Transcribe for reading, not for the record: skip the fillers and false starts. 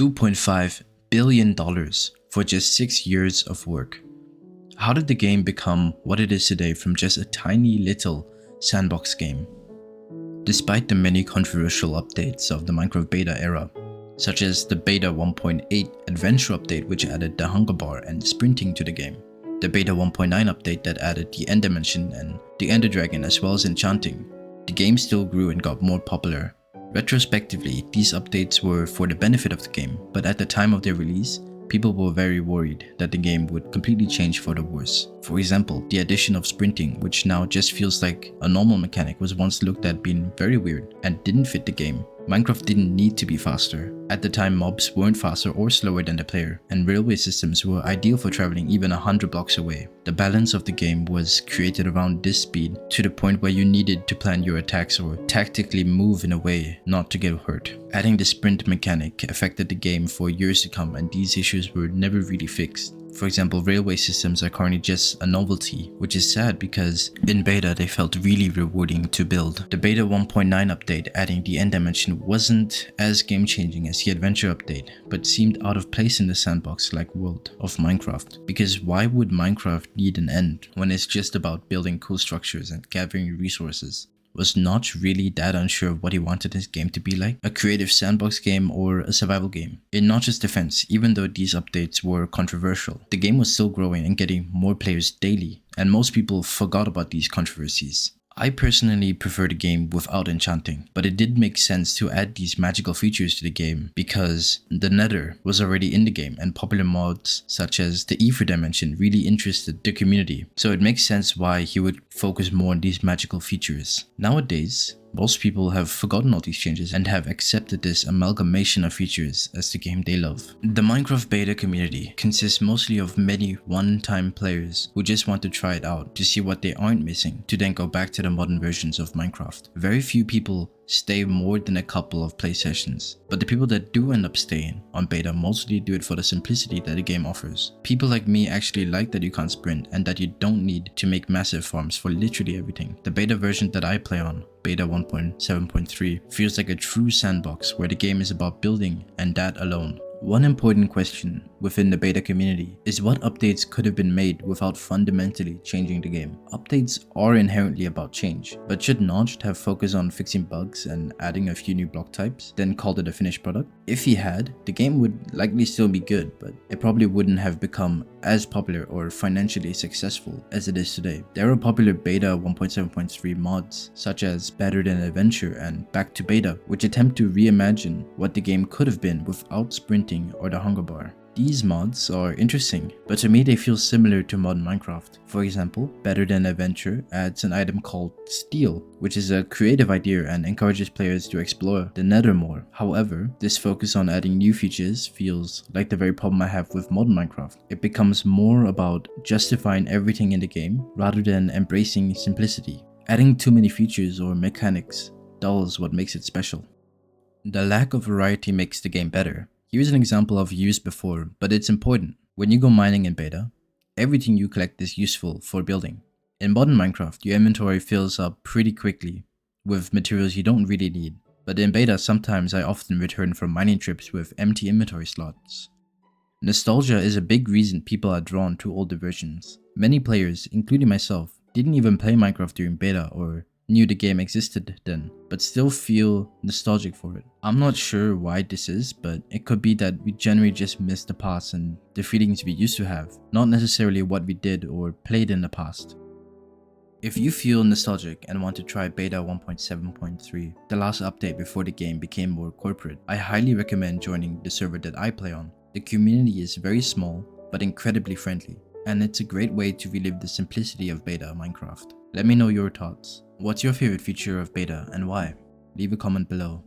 $2.5 billion for just 6 years of work. How did the game become what it is today from just a tiny little sandbox game? Despite the many controversial updates of the Minecraft beta era, such as the beta 1.8 adventure update which added the hunger bar and sprinting to the game, the beta 1.9 update that added the end dimension and the ender dragon as well as enchanting, the game still grew and got more popular. Retrospectively, these updates were for the benefit of the game, but at the time of their release, people were very worried that the game would completely change for the worse. For example, the addition of sprinting, which now just feels like a normal mechanic, was once looked at being very weird and didn't fit the game. Minecraft didn't need to be faster. At the time, mobs weren't faster or slower than the player, and railway systems were ideal for traveling even 100 blocks away. The balance of the game was created around this speed to the point where you needed to plan your attacks or tactically move in a way not to get hurt. Adding the sprint mechanic affected the game for years to come, and these issues were never really fixed. For example, railway systems are currently just a novelty, which is sad because in beta they felt really rewarding to build. The beta 1.9 update adding the end dimension wasn't as game changing as the adventure update, but seemed out of place in the sandbox-like world of Minecraft. Because why would Minecraft need an end when it's just about building cool structures and gathering resources? Was Notch really that unsure of what he wanted his game to be like? A creative sandbox game or a survival game? In Notch's defense, even though these updates were controversial, the game was still growing and getting more players daily, and most people forgot about these controversies. I personally prefer the game without enchanting, but it did make sense to add these magical features to the game because the Nether was already in the game and popular mods such as the Ether Dimension really interested the community, so it makes sense why he would focus more on these magical features. Nowadays, most people have forgotten all these changes and have accepted this amalgamation of features as the game they love. The Minecraft beta community consists mostly of many one-time players who just want to try it out to see what they aren't missing to then go back to the modern versions of Minecraft. Very few people stay more than a couple of play sessions, but the people that do end up staying on beta mostly do it for the simplicity that the game offers. People like me actually like that you can't sprint and that you don't need to make massive farms for literally everything. The beta version that I play on, beta 1.7.3, feels like a true sandbox where the game is about building and that alone. One important question within the beta community is what updates could have been made without fundamentally changing the game. Updates are inherently about change, but should Notch have focused on fixing bugs and adding a few new block types, then called it a finished product? If he had, the game would likely still be good, but it probably wouldn't have become as popular or financially successful as it is today. There are popular beta 1.7.3 mods such as Better Than Adventure and Back to Beta, which attempt to reimagine what the game could have been without sprinting or the hunger bar. These mods are interesting, but to me they feel similar to modern Minecraft. For example, Better Than Adventure adds an item called Steel, which is a creative idea and encourages players to explore the Nether more. However, this focus on adding new features feels like the very problem I have with modern Minecraft. It becomes more about justifying everything in the game rather than embracing simplicity. Adding too many features or mechanics dulls what makes it special. The lack of variety makes the game better. Here's an example I've used before, but it's important. When you go mining in beta, everything you collect is useful for building. In modern Minecraft, your inventory fills up pretty quickly with materials you don't really need. But in beta, sometimes I often return from mining trips with empty inventory slots. Nostalgia is a big reason people are drawn to older versions. Many players, including myself, didn't even play Minecraft during beta or knew the game existed then, but still feel nostalgic for it. I'm not sure why this is, but it could be that we generally just miss the past and the feelings we used to have, not necessarily what we did or played in the past. If you feel nostalgic and want to try beta 1.7.3, the last update before the game became more corporate, I highly recommend joining the server that I play on. The community is very small, but incredibly friendly, and it's a great way to relive the simplicity of beta Minecraft. Let me know your thoughts. What's your favorite feature of beta and why? Leave a comment below.